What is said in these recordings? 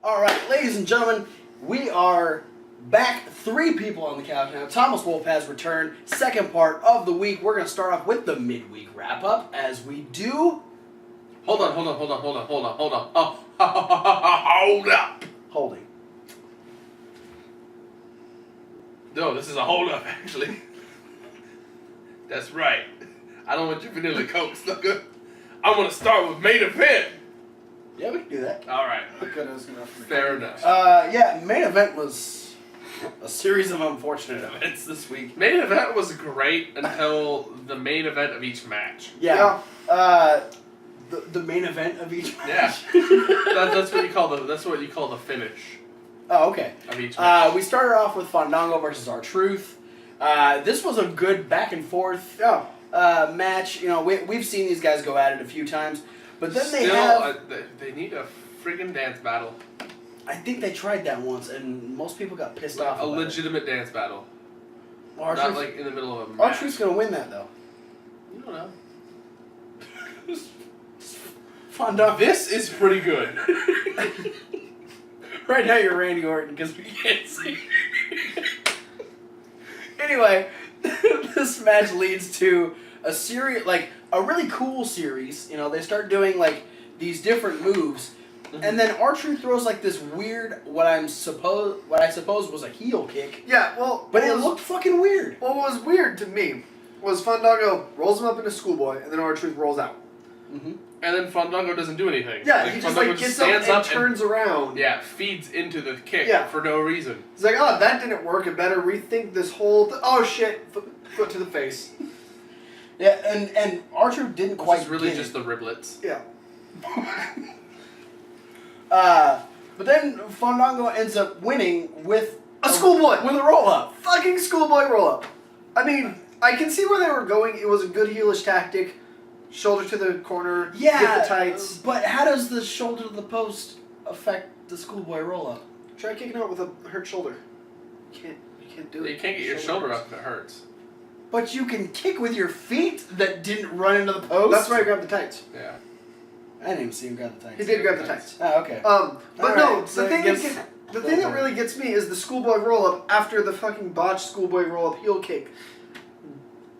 All right, ladies and gentlemen, we are back. 3 people on the couch now. Thomas Wolf has returned. Second part of the week. We're going to start off with the midweek wrap-up as we do... Hold on. Oh, hold up. Holding. No, this is a hold up, actually. That's right. I don't want your vanilla Coke, sucker. I'm going to start with main event. Yeah, we can do that. All right. Fair enough. Yeah, main event was a series of unfortunate events this week. Main event was great until the main event of each match. Yeah. The main event of each match. Yeah. That's what you call the finish. Oh, okay. Of each match. We started off with Fandango versus R-Truth. This was a good back and forth match. You know, we've seen these guys go at it a few times, but then they need a friggin' dance battle. I think they tried that once, and most people got pissed off. A legitimate dance battle. Not like in the middle of a match. R-Truth's gonna win that though. You don't know. Fandango. This is pretty good. Right now you're Randy Orton because we can't see. Anyway, this match leads to a series, like a really cool series. You know, they start doing like these different moves, and then R-Truth throws like this weird, what I suppose was a heel kick. Yeah, well, but it looked fucking weird. What was weird to me was Fandango rolls him up into Schoolboy, and then R-Truth rolls out. Mm-hmm. And then Fandango doesn't do anything. Yeah, he just like gets up and turns around. Yeah, feeds into the kick for no reason. He's like, oh, that didn't work. It better rethink this whole. Oh shit! Foot to the face. Yeah, and R-Truth didn't quite. It's really just the riblets. Yeah. But then Fandango ends up winning with a Schoolboy with a roll up. Fucking Schoolboy roll up. I mean, I can see where they were going. It was a good heelish tactic. Shoulder to the corner, get the tights. But how does the shoulder to the post affect the Schoolboy roll-up? Try kicking out with a hurt shoulder. You can't do it. You can't get your shoulder up if it hurts. But you can kick with your feet that didn't run into the post? That's why I grabbed the tights. Yeah. I didn't even see him grab the tights. He did grab the tights. Oh, okay. But no, the thing that really gets me is the Schoolboy roll-up after the fucking botched Schoolboy roll-up heel kick.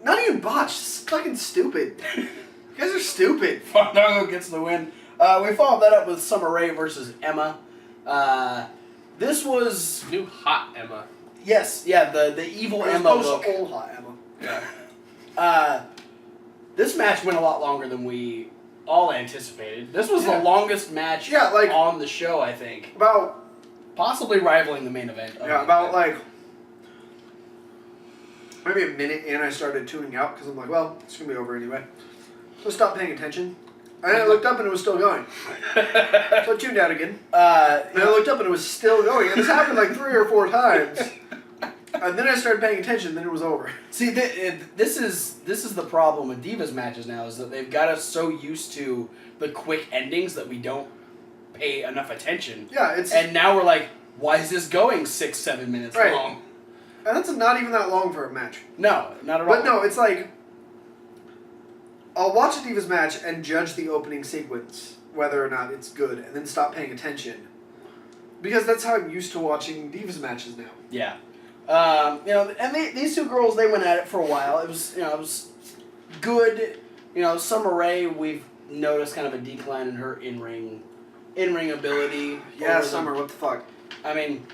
Not even botched, it's fucking stupid. You guys are stupid. Fandango gets the win. We followed that up with Summer Rae versus Emma. This was... New hot Emma. Yes, yeah, the evil Emma look. Old hot Emma. Yeah. This match went a lot longer than we all anticipated. This was the longest match on the show, I think. About... Possibly rivaling the main event. Yeah, about like... Maybe a minute in I started tuning out because I'm like, well, it's going to be over anyway. So I stopped paying attention. And then I looked up and it was still going. So I tuned out again. And I looked up and it was still going. And this happened like 3 or 4 times. And then I started paying attention and then it was over. See, this is the problem with Divas matches now, is that they've got us so used to the quick endings that we don't pay enough attention. Yeah, it's... And now we're like, why is this going 6-7 minutes long? And that's not even that long for a match. No, not at all. But no, it's like... I'll watch a Divas match and judge the opening sequence, whether or not it's good, and then stop paying attention. Because that's how I'm used to watching Divas matches now. Yeah. You know, and these 2 girls, they went at it for a while. It was, it was good. You know, Summer Rae, we've noticed kind of a decline in her in-ring ability. Yeah, Summer, what the fuck? I mean...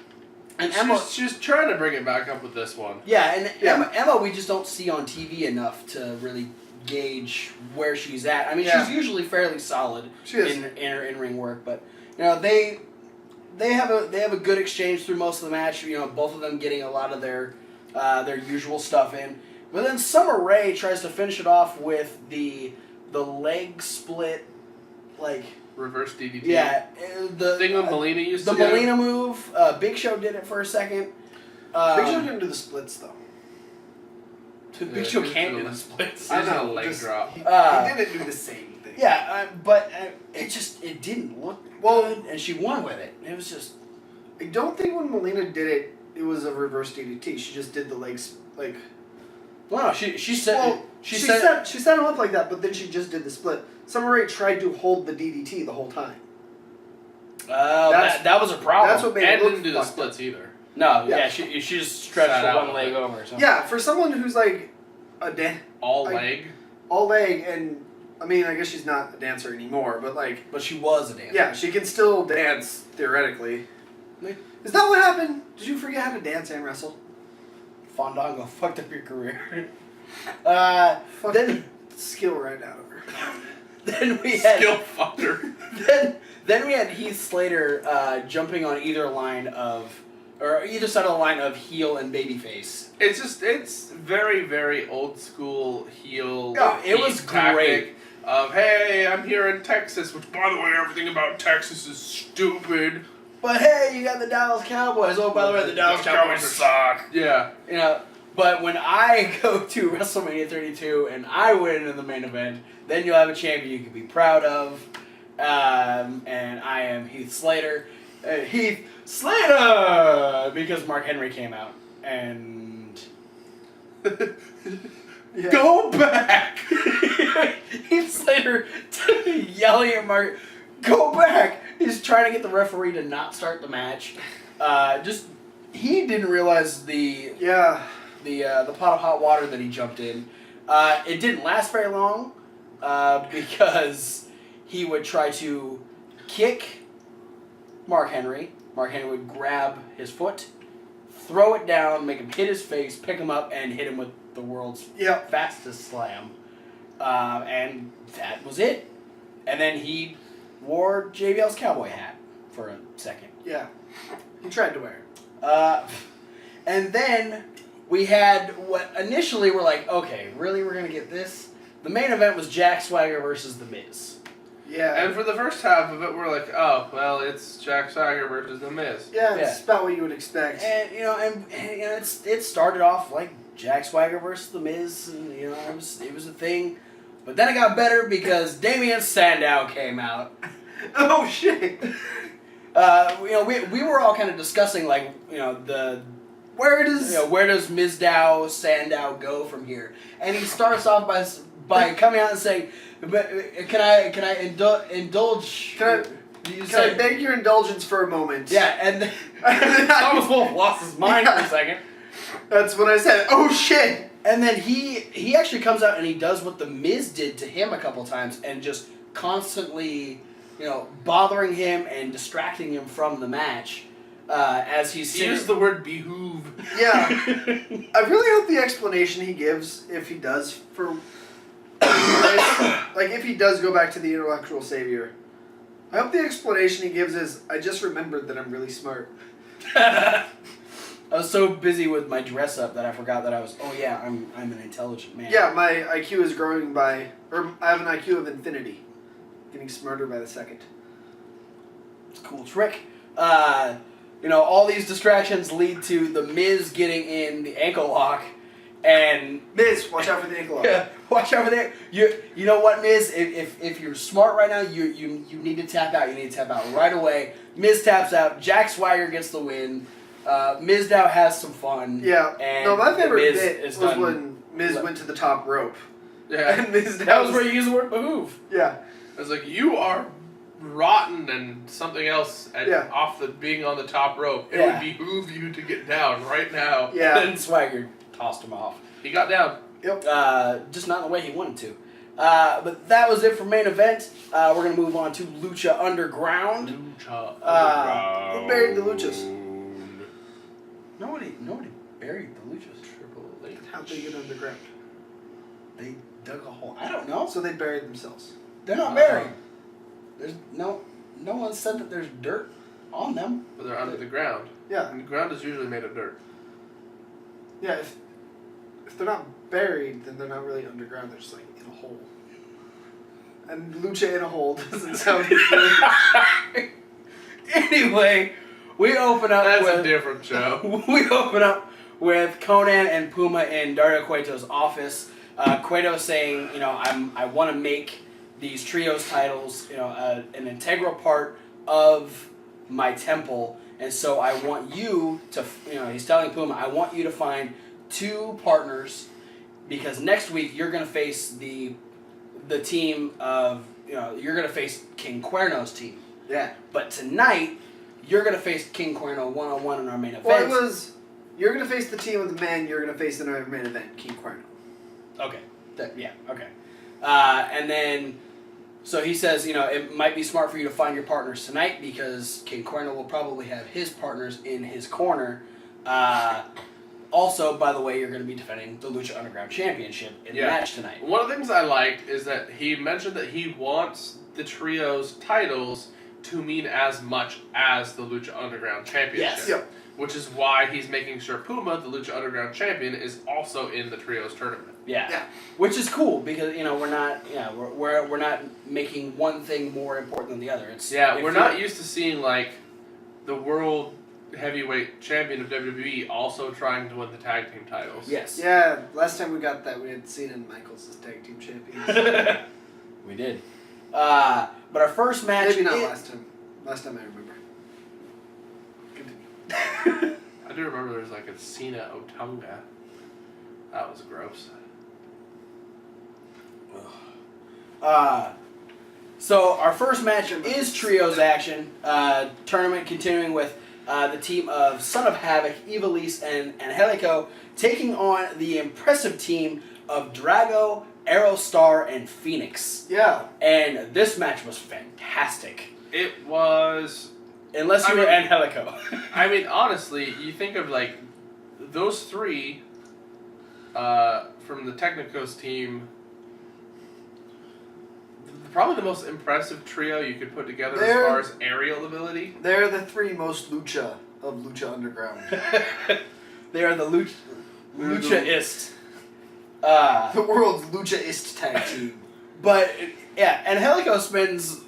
And Emma, she's trying to bring it back up with this one. Yeah, and Emma we just don't see on TV enough to really gauge where she's at. I mean, she's usually fairly solid in her in-ring work, but you know they have a good exchange through most of the match. You know, both of them getting a lot of their usual stuff in. But then Summer Rae tries to finish it off with the leg split, like. Reverse DDT. Yeah, the thing that Melina used to do. The Melina move. Big Show did it for a second. Big Show didn't do the splits though. Big Show can't do the splits. I know, leg drop. He didn't do the same thing. Yeah, but it didn't look good, and she won with it. It was just. I don't think when Melina did it, it was a reverse DDT. She just did the legs like. Well, no, she said. Well, she set him up like that, but then she just did the split. Summer Rae tried to hold the DDT the whole time. That was a problem. That's what made and it look didn't do the fucked splits up. either. No, Yeah. she just stretched Sat the out one leg of it. over or something. Yeah, for someone who's like All leg. all leg, and I mean, I guess she's not a dancer anymore, but like, But she was a dancer. yeah, she can still dance theoretically. Yeah. Is that what happened? Did you forget how to dance and wrestle? Fandango fucked up your career. Fuck Then the skill right out of her. then we had Skill fucker. then we had Heath Slater jumping on either side of the line of heel and babyface. It's very, very old school heel. Yeah, it was tactic great. Of, hey, I'm here in Texas, which, by the way, everything about Texas is stupid. But hey, you got the Dallas Cowboys. Oh, by the way, the Dallas Cowboys suck. Yeah. You know, but when I go to WrestleMania 32 and I win in the main event, then you'll have a champion you can be proud of. And I am Heath Slater. Heath Slater! Because Mark Henry came out. And... Yeah. Go back! Heath Slater yelling at Mark, go back! He's trying to get the referee to not start the match. He didn't realize the pot of hot water that he jumped in. It didn't last very long because he would try to kick Mark Henry. Mark Henry would grab his foot, throw it down, make him hit his face, pick him up, and hit him with the world's fastest slam. And that was it. And then he wore JBL's cowboy hat for a second. Yeah. He tried to wear it. And then we had what initially we're like, okay, really, we're going to get this? The main event was Jack Swagger versus The Miz. Yeah. And for the first half of it, we're like, oh, well, it's Jack Swagger versus The Miz. Yeah, it's about what you would expect. And it started off like Jack Swagger versus The Miz, and it was a thing. But then it got better because Damian Sandow came out. Oh shit! We were all kind of discussing where does Mizdow Sandow go from here? And he starts off by coming out and saying, "Can I indulge? Can I beg your indulgence for a moment?" Yeah, and then Thomas Wolfe lost his mind for a second. That's when I said, "Oh shit!" And then he actually comes out and he does what The Miz did to him a couple times and just constantly, bothering him and distracting him from the match as he's sitting. He used the word behoove. Yeah. I really hope the explanation he gives, if he does, for if he does go back to the intellectual savior, I hope the explanation he gives is, I just remembered that I'm really smart. I was so busy with my dress up that I forgot that I'm an intelligent man. Yeah, my IQ is growing I have an IQ of infinity. Getting smarter by the second. It's a cool trick. All these distractions lead to The Miz getting in the ankle lock, and Miz, watch out for the ankle lock. Yeah, watch out for that. You know what, Miz? If you're smart right now, you need to tap out. You need to tap out right away. Miz taps out. Jack Swagger gets the win. Mizdow has some fun. Yeah. And my favorite Miz bit was when Miz went to the top rope. Yeah. And Mizdow that was where you used the word behoove. Yeah. I was like, you are rotten and something else being on the top rope. It would behoove you to get down right now. Yeah. And then Swagger tossed him off. He got down. Yep. Just not in the way he wanted to. But that was it for main event. We're going to move on to Lucha Underground. Who buried the Luchas? Nobody buried the Luchas. Triple H. How'd they get underground? They dug a hole. I don't know. So they buried themselves. They're not buried. There's no one said that there's dirt on them. But they're under the ground. Yeah. And the ground is usually made of dirt. Yeah, if they're not buried, then they're not really underground. They're just like in a hole. And Lucha in a hole doesn't sound good. Anyway, we open up That's with a different show. We open up with Conan and Puma in Dario Cueto's office. Cueto saying, I want to make these trios titles, an integral part of my temple, and so I want you to, he's telling Puma, I want you to find 2 partners, because next week you're going to face the team of, you're going to face King Cuerno's team. Yeah. But tonight, you're going to face King Cuerno one-on-one in our main event. Well, it was, you're going to face the team of the men, you're going to face in our main event, King Cuerno. Okay. Okay. And then, so he says, it might be smart for you to find your partners tonight because King Cuerno will probably have his partners in his corner. Also, by the way, you're going to be defending the Lucha Underground Championship in the match tonight. One of the things I liked is that he mentioned that he wants the trio's titles to mean as much as the Lucha Underground Championship. Yes. Yep. Which is why he's making sure Puma, the Lucha Underground champion, is also in the trios tournament. Yeah. Which is cool because we're not making one thing more important than the other. We're not used to seeing like the world heavyweight champion of WWE also trying to win the tag team titles. Yes. Yeah, last time we got that, we had Cena and Michaels as tag team champions. We did. But our first match... Maybe not last time. Last time I remember. Continue. I do remember there was like a Cena Otunga. That was gross. So our first match is trios action. Tournament continuing with the team of Son of Havoc, Ivelisse, and Angelico taking on the impressive team of Drago, Aerostar, and Phoenix. Yeah. And this match was fantastic. It was... Unless you were Angelico. I mean, honestly, you think of like those three from the Technicos team, probably the most impressive trio you could put together as far as aerial ability. They're the three most lucha of Lucha Underground. They are the Lucha-ist. The world's Lucha-ist tag team. But, yeah, Angelico spends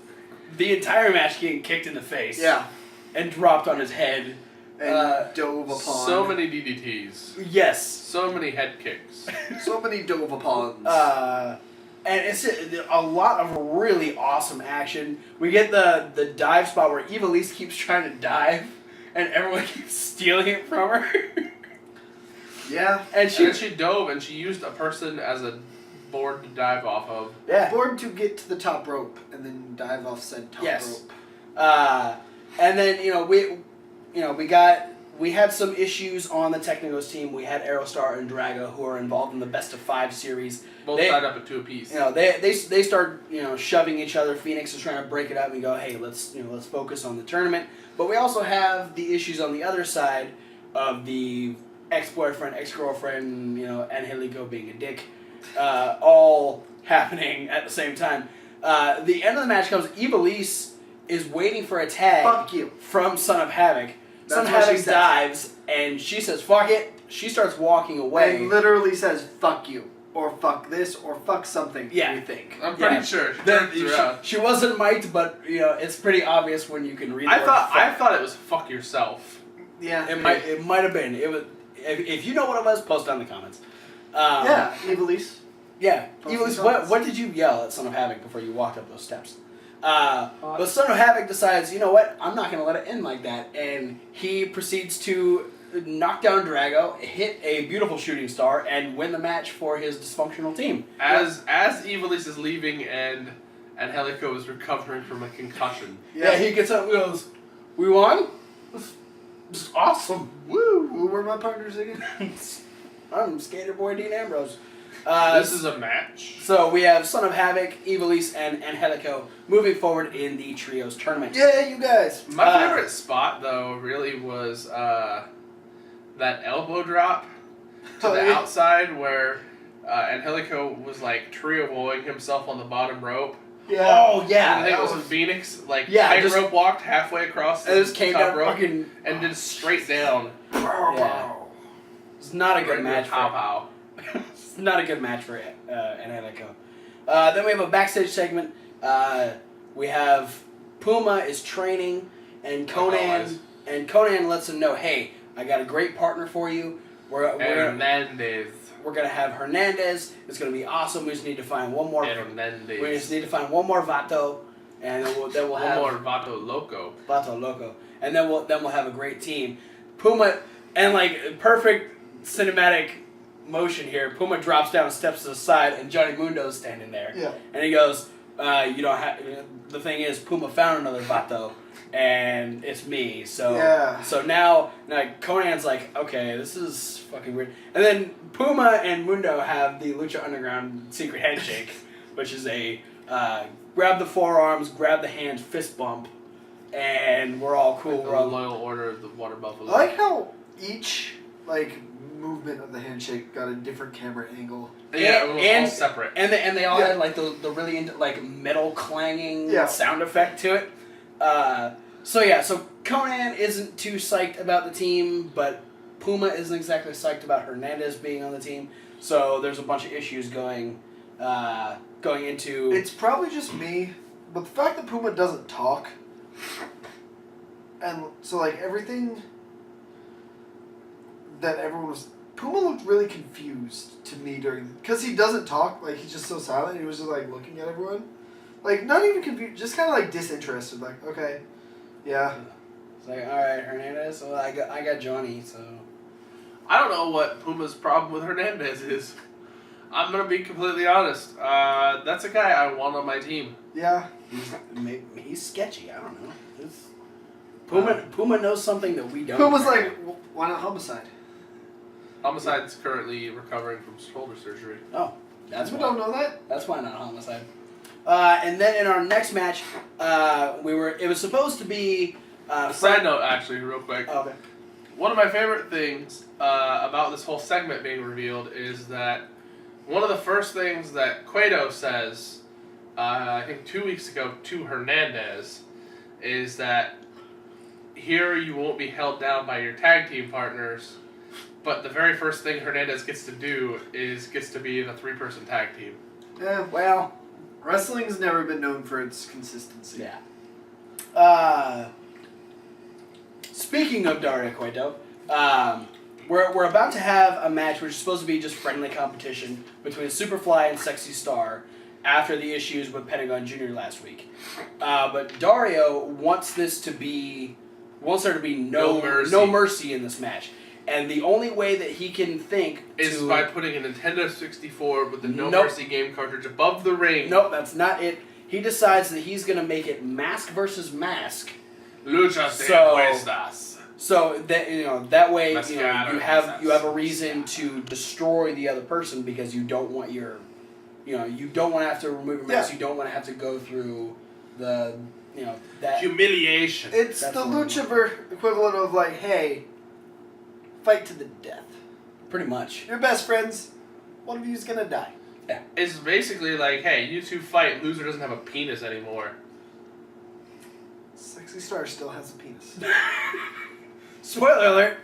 the entire match getting kicked in the face. Yeah. And dropped on his head. And dove upon. So many DDTs. Yes. So many head kicks. So many dove upons. And it's a lot of really awesome action. We get the dive spot where Ivelisse keeps trying to dive, and everyone keeps stealing it from her. Yeah. And she dove, and she used a person as a board to dive off of. Yeah. Board to get to the top rope, and then dive off said top rope. And then we had some issues on the Technicos team. We had Aerostar and Drago who are involved in the best of 5 series. Both tied up at 2 apiece. They start shoving each other. Phoenix is trying to break it up and we go, hey, let's focus on the tournament. But we also have the issues on the other side of the ex-boyfriend, ex-girlfriend, Angelico being a dick, all happening at the same time. The end of the match comes. Ivelisse is waiting for a tag from Son of Havoc. Son of Havoc dives, and she says, fuck it. She starts walking away. And literally says, fuck you. Or fuck this, or fuck something, we think. I'm pretty sure. She wasn't mic'd, but it's pretty obvious when you can read the I word thought it was fuck yourself. Yeah. It might have been. It was. If you know what it was, post down in the comments. Yeah, Ivelisse. Yeah, Ivelisse, what did you yell at Son of Havoc before you walked up those steps? But Son of Havoc decides, you know what, I'm not going to let it end like that. And he proceeds to knock down Drago, hit a beautiful shooting star, and win the match for his dysfunctional team. As Ivelisse is leaving and Angelico is recovering from a concussion. Yeah, he gets up and goes, we won? This is awesome. Woo! Who were my partners again? I'm Skater Boy Dean Ambrose. This is a match. So we have Son of Havoc, Ivelisse, and Angelico moving forward in the Trios tournament. Yeah, you guys. My favorite spot, though, really was that elbow drop to the outside where Angelico was like trio-woing himself on the bottom rope. Yeah. Oh, yeah. And I think it was when Phoenix, rope walked halfway across the top rope and did straight down. Yeah. It's not a good match for It's not a good match for Angelico. Then we have a backstage segment. We have Puma is training, and Conan lets him know, hey, I got a great partner for you. We're gonna have Hernandez. It's gonna be awesome. We just need to find one more. Hernandez. We just need to find one more Vato, and then we'll have one more Vato Loco. Vato Loco, and then we'll have a great team. Puma and perfect cinematic motion here. Puma drops down, steps to the side, and Johnny Mundo's standing there. Yeah. And he goes, you don't have. The thing is, Puma found another vato, and it's me. So so now Conan's like, okay, this is fucking weird. And then Puma and Mundo have the Lucha Underground secret handshake, which is a grab the forearms, grab the hands, fist bump, and we're all cool. Like we're all loyal order of the Water Buffalo. I like how each movement of the handshake got a different camera angle. Yeah, it was all separate. And they all had like the really metal clanging sound effect to it. So Conan isn't too psyched about the team, but Puma isn't exactly psyched about Hernandez being on the team. So there's a bunch of issues going into. It's probably just me, but the fact that Puma doesn't talk, and so everything that everyone was. Puma looked really confused to me because he doesn't talk, he's just so silent. He was just looking at everyone, not even confused, just kind of disinterested. Okay, yeah. It's all right, Hernandez. Well, I got Johnny, so. I don't know what Puma's problem with Hernandez is. I'm gonna be completely honest. That's a guy I want on my team. Yeah. He's sketchy. I don't know. Puma knows something that we don't. Puma's why not Homicide? Homicide's currently recovering from shoulder surgery. Oh, that's why. We don't know that. That's why not Homicide. And then in our next match, it was supposed to be. Side note, actually, real quick. Oh, okay. One of my favorite things about this whole segment being revealed is that one of the first things that Cuerno says, I think 2 weeks ago to Hernandez, is that here you won't be held down by your tag team partners. But the very first thing Hernandez gets to do is gets to be the 3-person tag team. Yeah, well, wrestling's never been known for its consistency. Yeah. Speaking of Dario Cueto, we're about to have a match which is supposed to be just friendly competition between Superfly and Sexy Star after the issues with Pentagon Jr. last week. But Dario wants there to be no mercy in this match. And the only way that he can think is by putting a Nintendo 64 with the No Mercy game cartridge above the ring. Nope, that's not it. He decides that he's going to make it mask versus mask. Lucha de apuestas. So that that way you have a reason to destroy the other person because you don't want you don't want to have to remove your mask. You don't want to have to go through that humiliation. It's the Lucha equivalent of hey. Fight to the death. Pretty much. You're best friends. One of you's gonna die. Yeah. It's basically hey, you two fight. Loser doesn't have a penis anymore. Sexy Star still has a penis. Spoiler alert.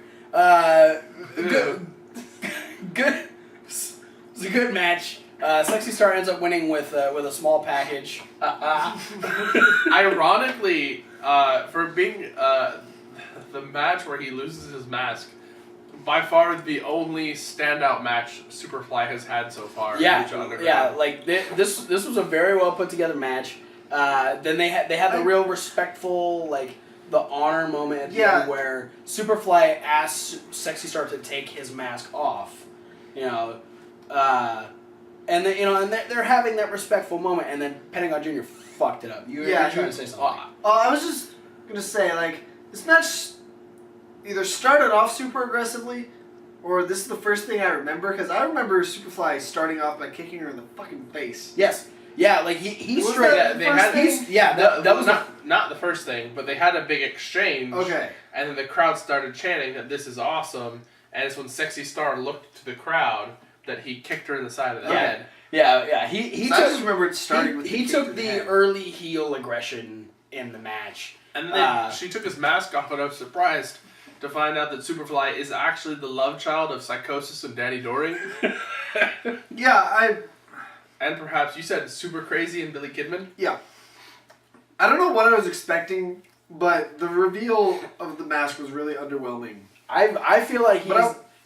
Good. It's a good match. Sexy Star ends up winning with a small package. Ironically, for being the match where he loses his mask. By far the only standout match Superfly has had so far. Yeah, in Lucha Underground. This was a very well put together match. Then they had the real respectful the honor moment at the end where Superfly asks Sexy Star to take his mask off, and they're having that respectful moment, and then Pentagon Jr. fucked it up. You were trying to say something. I was just gonna say this match either started off super aggressively, or this is the first thing I remember, because I remember Superfly starting off by kicking her in the fucking face. Yes. Yeah, he was straight. That was not the first thing, but they had a big exchange. Okay. And then the crowd started chanting that this is awesome, and it's when Sexy Star looked to the crowd that he kicked her in the side of the head. Yeah. I just remember it starting with he took the early heel aggression in the match, and then she took his mask off, and I was surprised to find out that Superfly is actually the love child of Psychosis and Danny Doring. And perhaps you said Super Crazy and Billy Kidman? Yeah. I don't know what I was expecting, but the reveal of the mask was really underwhelming. I feel like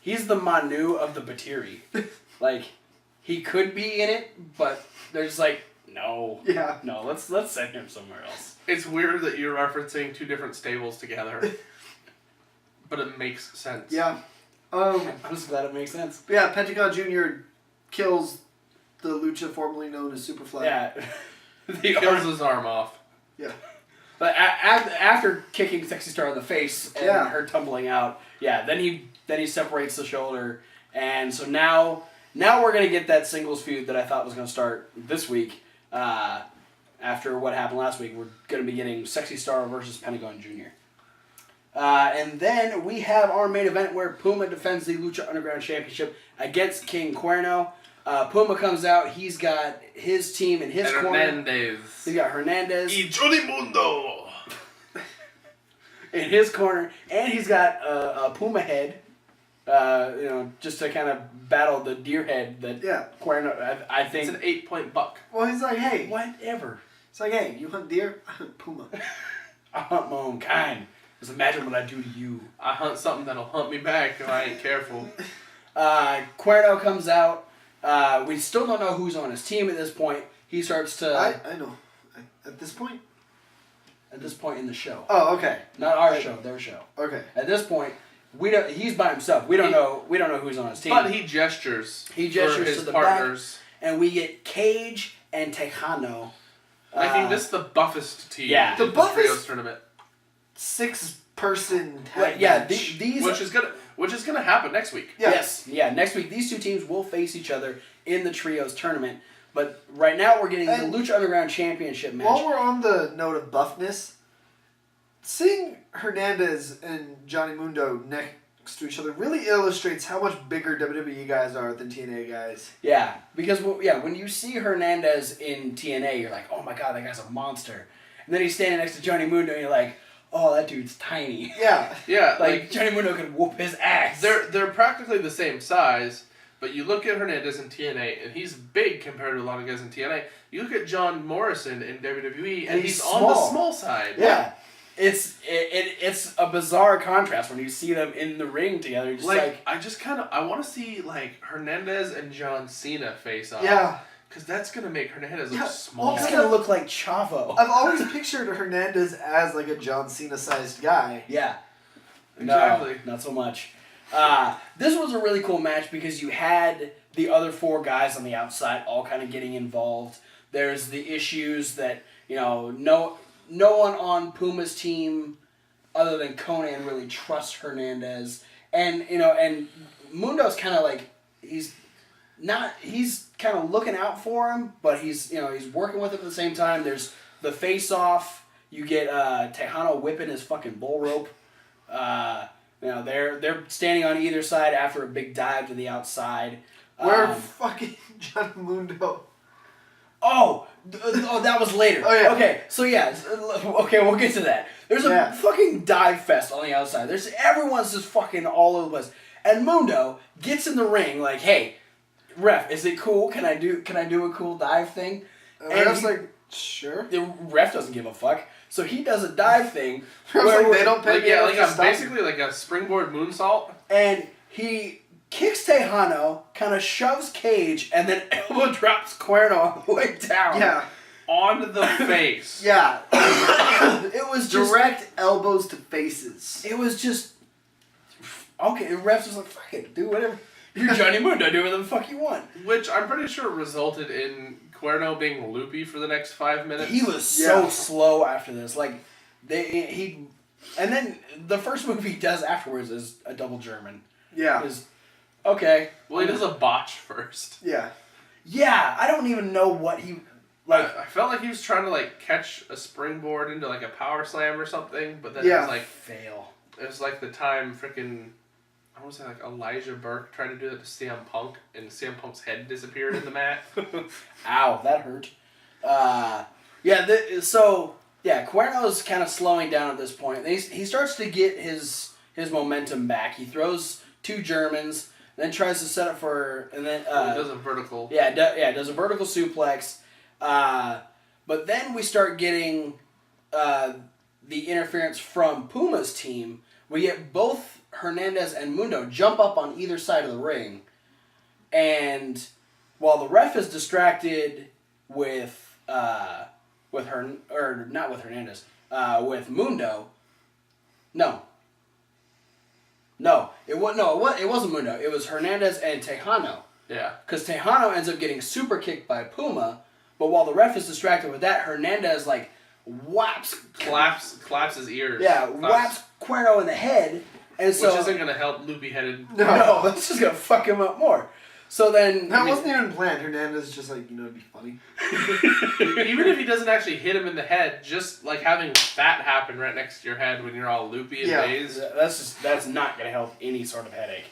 he's the Manu of the Batiri. He could be in it, but they're just no. Yeah. No, let's send him somewhere else. It's weird that you're referencing two different stables together. But it makes sense. Yeah. I'm just glad it makes sense. Yeah, Pentagon Jr. kills the Lucha formerly known as Superfly. Yeah. He kills his arm off. Yeah. But after kicking Sexy Star in the face and her tumbling out, then he separates the shoulder, and so now we're gonna get that singles feud that I thought was gonna start this week. After what happened last week, we're gonna be getting Sexy Star versus Pentagon Jr. And then we have our main event where Puma defends the Lucha Underground Championship against King Cuerno. Puma comes out. He's got his team in his corner. He's got Hernandez. Y Johnny Mundo. In his corner. And he's got a Puma head. Just to kind of battle the deer head that Cuerno, I think. It's an 8-point buck. Well, he's like, hey. Whatever. It's like, hey, you hunt deer? I hunt Puma. I hunt my own kind. Just imagine what I do to you. I hunt something that'll hunt me back if I ain't careful. Cuerno comes out. We still don't know who's on his team at this point. He starts to... I know. At this point? At this point in the show. Oh, okay. Not our show, their show. Okay. At this point, he's by himself. We don't know who's on his team. But he gestures. He gestures his to the partners. back, and we get Cage and Tejano. Making this the buffest team. Yeah. The in buffest Trios tournament. 6-person tag match. These which is gonna happen next week. Yeah. Yes. Yeah, next week these two teams will face each other in the Trios tournament. But right now we're getting the Lucha Underground Championship match. While we're on the note of buffness, seeing Hernandez and Johnny Mundo next to each other really illustrates how much bigger WWE guys are than TNA guys. Yeah, because when you see Hernandez in TNA, you're like, oh my god, that guy's a monster. And then he's standing next to Johnny Mundo, and you're like, oh, that dude's tiny. Yeah. Yeah. Like Johnny Mundo could whoop his ass. They're practically the same size, but you look at Hernandez in TNA, and he's big compared to a lot of guys in TNA. You look at John Morrison in WWE, and he's on the small side. Yeah. It's a bizarre contrast when you see them in the ring together. You're just I want to see like Hernandez and John Cena face off. Yeah. Because that's gonna make Hernandez look small. He's gonna look like Chavo. I've always pictured Hernandez as like a John Cena-sized guy. Yeah. Exactly. No, not so much. This was a really cool match because you had the other four guys on the outside all kind of getting involved. There's the issues that, no one on Puma's team other than Conan really trusts Hernandez. And, and Mundo's kind of like, he's kind of looking out for him, but he's working with him at the same time. There's the face-off. You get Tejano whipping his fucking bull rope. They're standing on either side after a big dive to the outside. Where fucking Johnny Mundo... Oh, that was later. Oh, yeah. Okay, so we'll get to that. There's a fucking dive fest on the outside. Everyone's just fucking all over the place. And Mundo gets in the ring like, hey, ref, is it cool? Can I do a cool dive thing? And I was like, sure. The ref doesn't give a fuck. So he does a dive thing. Where they don't pay basically like a springboard moonsault. And he kicks Tejano, kind of shoves Cage, and then elbow drops Cuerno all the way down. Yeah. On the face. Yeah. It was just... direct elbows to faces. It was just... Okay, the refs was like, fuck it, do whatever. You're Johnny Mundo, do whatever the fuck you want. Which I'm pretty sure resulted in Cuerno being loopy for the next 5 minutes. He was so slow after this. Like, and then the first move he does afterwards is a double German. Yeah. Okay. Well, he does a botch first. Yeah. Yeah, I don't even know what he... I felt like he was trying to catch a springboard into a power slam or something, but then it was fail. It was like the time freaking... I want to say Elijah Burke tried to do that to CM Punk, and CM Punk's head disappeared in the mat. Ow, that hurt. Cuerno's kind of slowing down at this point. He starts to get his momentum back. He throws two Germans, then tries to set up for, and then he does a vertical. Does a vertical suplex. But then we start getting the interference from Puma's team. We get both Hernandez and Mundo jump up on either side of the ring, and while the ref is distracted with Mundo. It wasn't Mundo. It was Hernandez and Tejano. Yeah. Because Tejano ends up getting super kicked by Puma, But while the ref is distracted with that, Hernandez like claps his ears. Yeah, whaps Cuerno in the head, and so which isn't gonna help loopy-headed. No, that's just gonna fuck him up more. So then that wasn't even planned. Hernandez is just like, it'd be funny. Even if he doesn't actually hit him in the head, just like having that happen right next to your head when you're all loopy and dazed. That's not gonna help any sort of headache.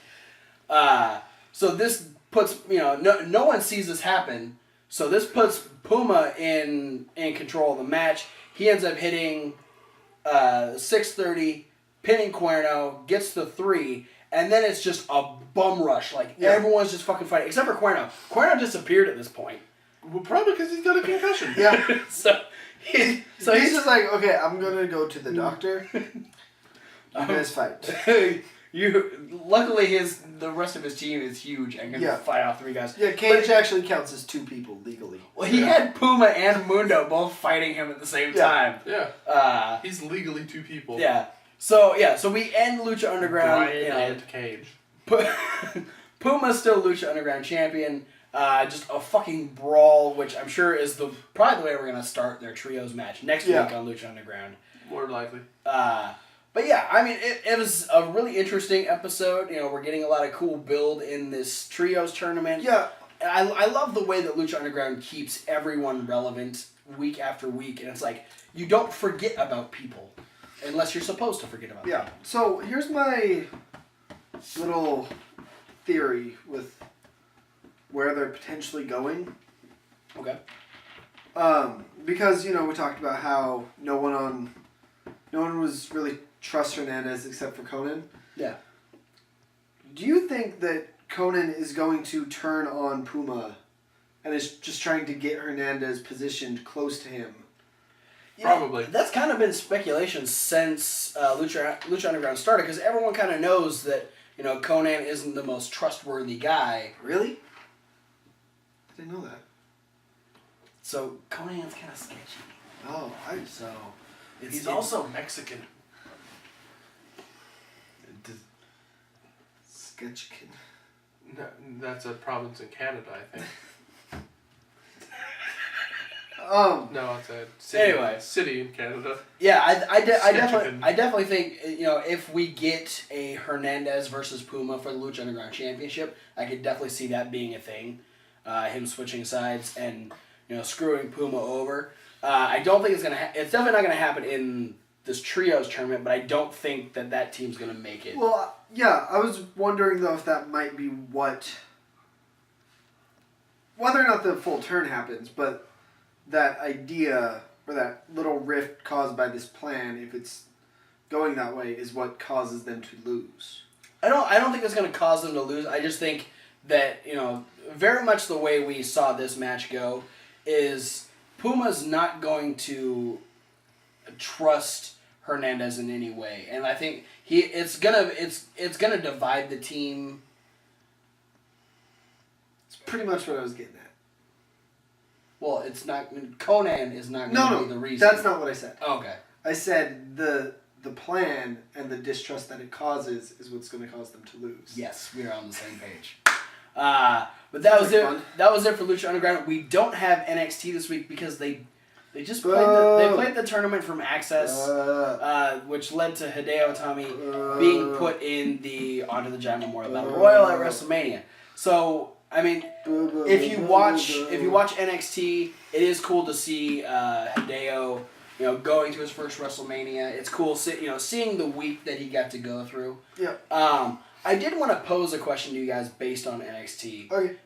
So this puts no one sees this happen. So this puts Puma in control of the match. He ends up hitting 630, pinning Cuerno, gets the 3, and then it's just a bum rush. Everyone's just fucking fighting, except for Cuerno. Cuerno disappeared at this point. Well, probably because he's got a concussion. Yeah. so he's just like, okay, I'm gonna go to the doctor. You guys fight. Luckily, the rest of his team is huge and can fight off 3 guys. Yeah, Cage actually counts as 2 people legally. Well, he had Puma and Mundo both fighting him at the same time. Yeah. He's legally 2 people. Yeah. So we end Lucha Underground. Brian and Cage. Puma's still Lucha Underground champion. Just a fucking brawl, which I'm sure is probably the way we're gonna start their trios match next week on Lucha Underground. More likely. But yeah, I mean, it was a really interesting episode. We're getting a lot of cool build in this trios tournament. Yeah. I love the way that Lucha Underground keeps everyone relevant week after week, and it's like, you don't forget about people unless you're supposed to forget about them. Yeah. So here's my little theory with where they're potentially going. Okay. Because, we talked about how no one was really trust Hernandez except for Conan. Yeah. Do you think that Conan is going to turn on Puma and is just trying to get Hernandez positioned close to him? Probably. That's kind of been speculation since Lucha Underground started, because everyone kind of knows that Conan isn't the most trustworthy guy. Really? I didn't know that. So Conan's kind of sketchy. Oh, he's also Mexican. Sketchkin. No, that's a province in Canada, I think. No, it's a city, city in Canada. Yeah, I definitely think if we get a Hernandez versus Puma for the Lucha Underground Championship, I could definitely see that being a thing. Him switching sides and screwing Puma over. I don't think it's it's definitely not gonna happen in this trios tournament, but I don't think that team's gonna make it. Well, yeah, I was wondering though if that might be whether or not the full turn happens, but that idea or that little rift caused by this plan, if it's going that way, is what causes them to lose. I don't think it's gonna cause them to lose. I just think that very much the way we saw this match go is Puma's not going to trust Hernandez in any way, and I think it's gonna divide the team. It's pretty much what I was getting at. Well, it's not. Conan is not going to be the reason. That's not what I said. Oh, okay. I said the plan and the distrust that it causes is what's going to cause them to lose. Yes, we are on the same page. But that was it. Fun. That was it for Lucha Underground. We don't have NXT this week because they just played the tournament from Axxess, which led to Hideo Itami being put in the Honor the Giant Memorial Battle Royal at WrestleMania. So I mean, if you watch NXT, it is cool to see Hideo, going to his first WrestleMania. It's cool, seeing the week that he got to go through. Yeah. I did want to pose a question to you guys based on NXT. Okay.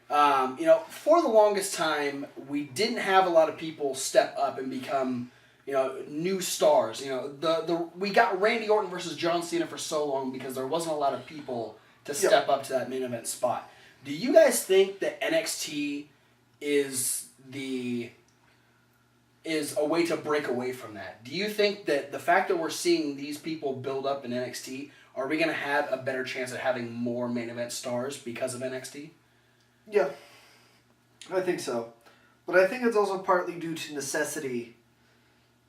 For the longest time, we didn't have a lot of people step up and become, new stars. We got Randy Orton versus John Cena for so long because there wasn't a lot of people to step up to that main event spot. Do you guys think that NXT is a way to break away from that? Do you think that the fact that we're seeing these people build up in NXT, are we going to have a better chance at having more main event stars because of NXT? Yeah, I think so. But I think it's also partly due to necessity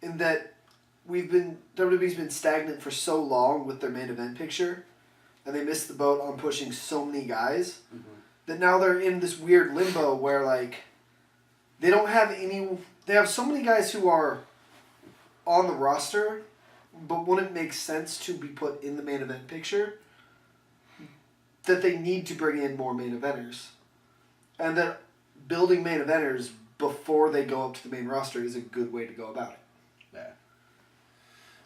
in that WWE's been stagnant for so long with their main event picture, and they missed the boat on pushing so many guys, that now they're in this weird limbo where, they don't have any. They have so many guys who are on the roster, but wouldn't make sense to be put in the main event picture. That they need to bring in more main eventers, and that building main eventers before they go up to the main roster is a good way to go about it. Yeah.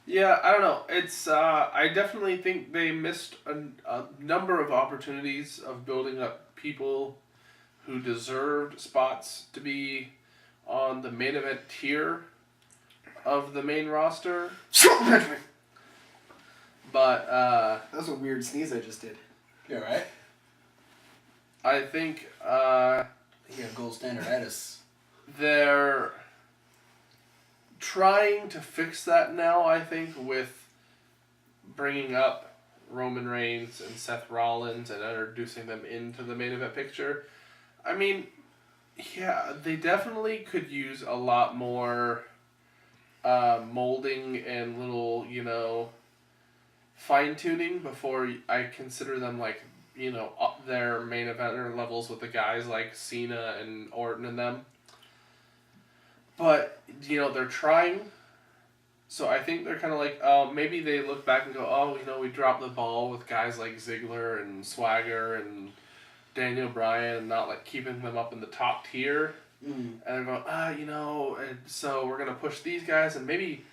Yeah, I don't know. It's I definitely think they missed a number of opportunities of building up people who deserved spots to be on the main event tier of the main roster. But that was a weird sneeze I just did. Yeah, right. I think you have gold standarditis. They're trying to fix that now, I think, with bringing up Roman Reigns and Seth Rollins and introducing them into the main event picture. I mean, yeah, they definitely could use a lot more molding and little, fine-tuning before I consider them, up their main eventer levels with the guys like Cena and Orton and them. But, they're trying. So I think they're kind of maybe they look back and go, we dropped the ball with guys like Ziggler and Swagger and Daniel Bryan and not, keeping them up in the top tier. Mm. And they're going, and so we're going to push these guys and maybe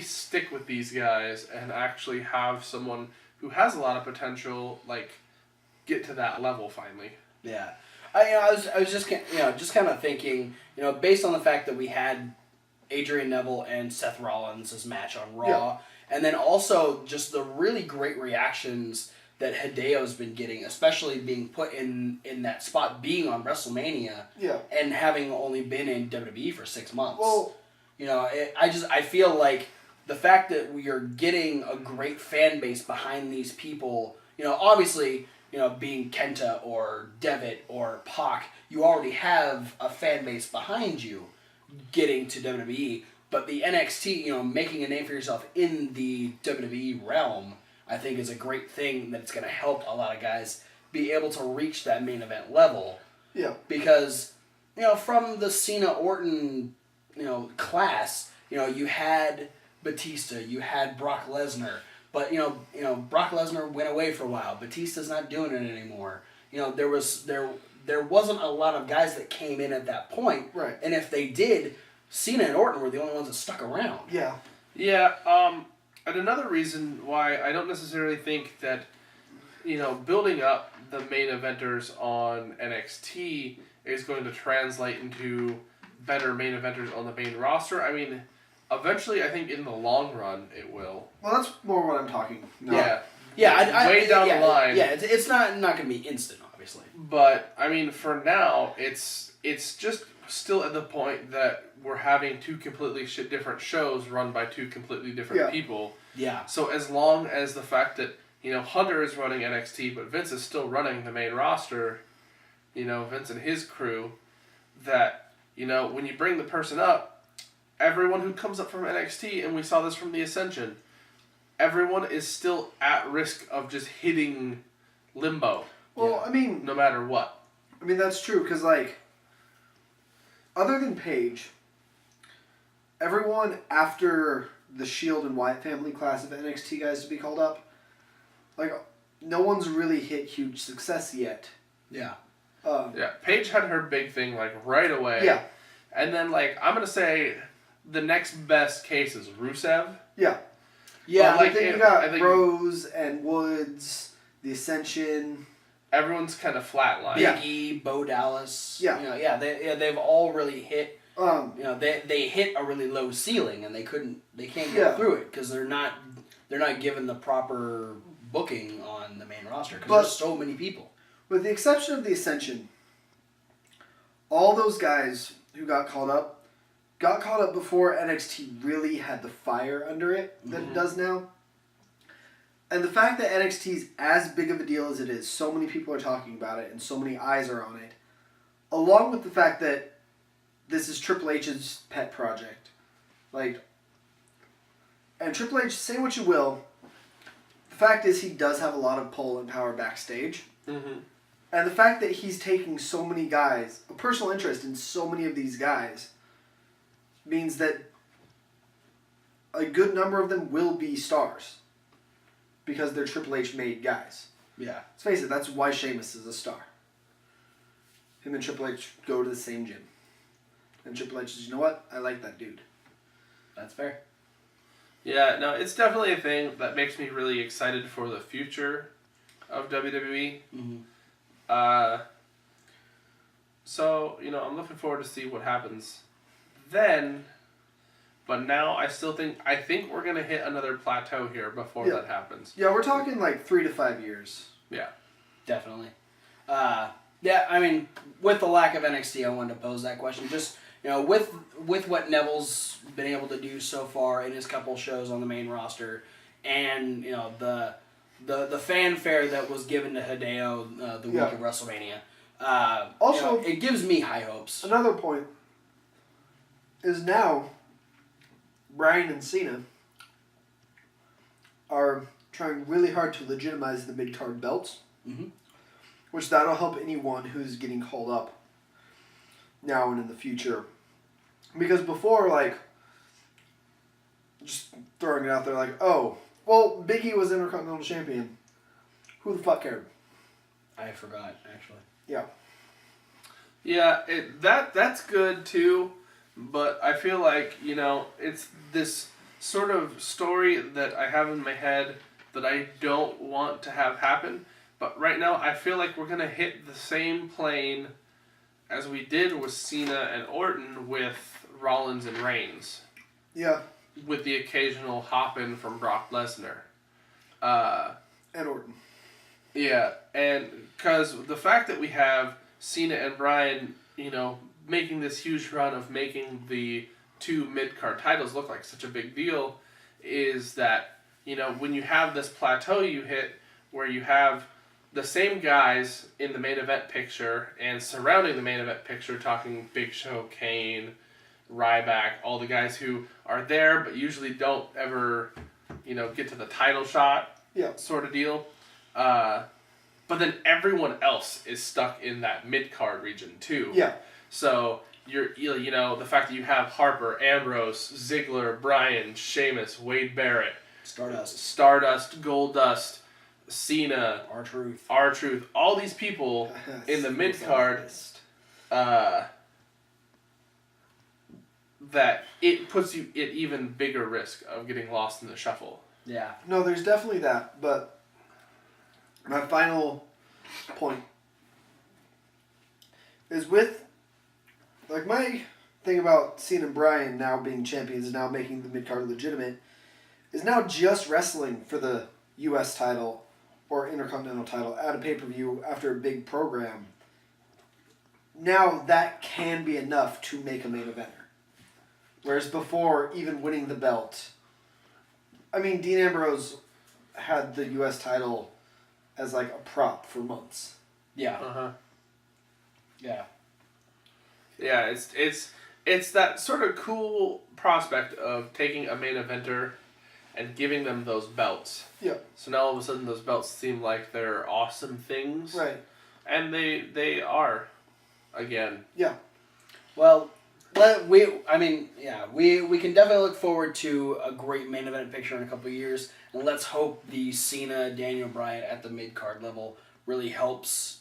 stick with these guys and actually have someone who has a lot of potential, get to that level finally. Yeah. I was just kind of thinking, based on the fact that we had Adrian Neville and Seth Rollins' match on Raw, yeah. And then also just the really great reactions that Hideo's been getting, especially being put in that spot, being on WrestleMania, yeah. And having only been in WWE for 6 months. Well, I feel like the fact that we are getting a great fan base behind these people, obviously, being Kenta or Devitt or Pac, you already have a fan base behind you getting to WWE. But the NXT, making a name for yourself in the WWE realm, I think is a great thing that's going to help a lot of guys be able to reach that main event level. Yeah. Because, from the Cena-Orton, class, you had Batista, you had Brock Lesnar. But Brock Lesnar went away for a while. Batista's not doing it anymore. There wasn't a lot of guys that came in at that point. Right. And if they did, Cena and Orton were the only ones that stuck around. Yeah. Yeah. And another reason why I don't necessarily think that building up the main eventers on NXT is going to translate into better main eventers on the main roster. I mean, eventually, I think in the long run, it will. Well, that's more what I'm talking. No. Yeah. Yeah, way down the line. Yeah, it's not going to be instant, obviously. But I mean, for now, it's just still at the point that we're having two completely different shows run by two completely different people. Yeah. So as long as the fact that Hunter is running NXT, but Vince is still running the main roster, Vince and his crew, that when you bring the person up, everyone who comes up from NXT, and we saw this from the Ascension, everyone is still at risk of just hitting limbo. Well, I mean, no matter what. I mean, that's true, because, other than Paige, everyone after the Shield and Wyatt family class of NXT guys to be called up, no one's really hit huge success yet. Yeah. Paige had her big thing, right away. Yeah. And then, I'm going to say the next best case is Rusev. Yeah. Yeah. I think you got Rose and Woods, the Ascension. Everyone's kind of flatlined. Big E, Bo Dallas. Yeah. They've all really hit. They hit a really low ceiling and they can't get through it because they're not given the proper booking on the main roster because there's so many people. With the exception of the Ascension, all those guys who got called up before NXT really had the fire under it that it does now. And the fact that NXT's as big of a deal as it is, so many people are talking about it and so many eyes are on it, along with the fact that this is Triple H's pet project. And Triple H, say what you will, the fact is he does have a lot of pull and power backstage. Mm-hmm. And the fact that he's taking so many guys, a personal interest in so many of these guys, means that a good number of them will be stars. Because they're Triple H made guys. Yeah. Let's face it, that's why Sheamus is a star. Him and Triple H go to the same gym. And Triple H says, you know what? I like that dude. That's fair. Yeah, no, it's definitely a thing that makes me really excited for the future of WWE. Mm-hmm. So, I'm looking forward to see what happens then. But now I think we're going to hit another plateau here before that happens. Yeah, we're talking like 3 to 5 years. Yeah. Definitely. Yeah, I mean, with the lack of NXT, I wanted to pose that question. Just, with what Neville's been able to do so far in his couple shows on the main roster, and, the fanfare that was given to Hideo the week of WrestleMania, also, it gives me high hopes. Another point is now Bryan and Cena are trying really hard to legitimize the mid-card belts. Mm-hmm. Which that'll help anyone who's getting called up now and in the future. Because before, just throwing it out there oh, well, Big E was Intercontinental Champion. Who the fuck cared? I forgot, actually. Yeah. Yeah, that's good too, but I feel like, it's this sort of story that I have in my head that I don't want to have happen. But right now, I feel like we're going to hit the same plane as we did with Cena and Orton with Rollins and Reigns. Yeah. With the occasional hop-in from Brock Lesnar. And Orton. Yeah, and because the fact that we have Cena and Bryan, making this huge run of making the 2 mid-card titles look like such a big deal is that, when you have this plateau you hit where you have the same guys in the main event picture and surrounding the main event picture, talking Big Show, Kane, Ryback, all the guys who are there but usually don't ever, get to the title shot sort of deal. But then everyone else is stuck in that mid-card region too. Yeah. So you're, the fact that you have Harper, Ambrose, Ziggler, Bryan, Sheamus, Wade Barrett, Stardust, Goldust, Cena, R-Truth, all these people in the mid-card, that it puts you at even bigger risk of getting lost in the shuffle. Yeah. No, there's definitely that, but my final point is with, my thing about Cena and Bryan now being champions and now making the mid-card legitimate is now just wrestling for the U.S. title or Intercontinental title at a pay-per-view after a big program. Now that can be enough to make a main eventer. Whereas before, even winning the belt, Dean Ambrose had the U.S. title as a prop for months. Yeah. Uh-huh. Yeah. Yeah, it's that sort of cool prospect of taking a main eventer and giving them those belts. Yeah. So now all of a sudden those belts seem like they're awesome things. Right. And they are, again. Yeah. Well, we can definitely look forward to a great main event picture in a couple of years, and let's hope the Cena Daniel Bryan at the mid card level really helps,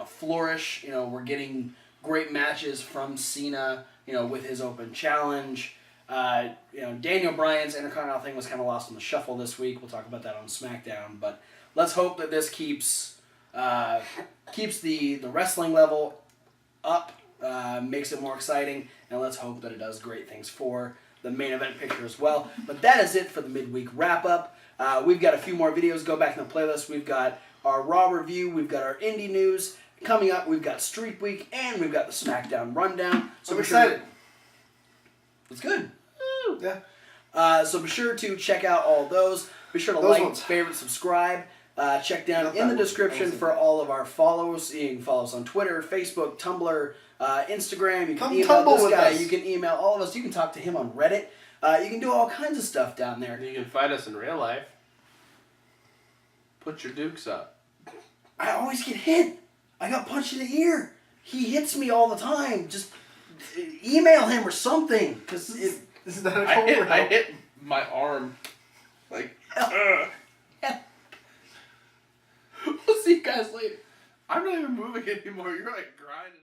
flourish. We're getting great matches from Cena, with his open challenge. Daniel Bryan's Intercontinental thing was kind of lost in the shuffle this week. We'll talk about that on SmackDown, but let's hope that this keeps the wrestling level up. Makes it more exciting, and let's hope that it does great things for the main event picture as well. But that is it for the midweek wrap-up. We've got a few more videos. Go back in the playlist. We've got our Raw review. We've got our indie news. Coming up, we've got Streak Week, and we've got the SmackDown Rundown. So I'm excited. It's good. Woo. Yeah. So be sure to check out all those. Be sure to like, favorite, subscribe. Check down in the description for all of our follows. You can follow us on Twitter, Facebook, Tumblr, Instagram. You can email this guy. You can email all of us. You can talk to him on Reddit. You can do all kinds of stuff down there. You can find us in real life. Put your dukes up. I always get hit. I got punched in the ear. He hits me all the time. Just email him or something. Because is that a call for help? I hit my arm. Like, We'll see you guys later. I'm not even moving anymore. You're like grinding.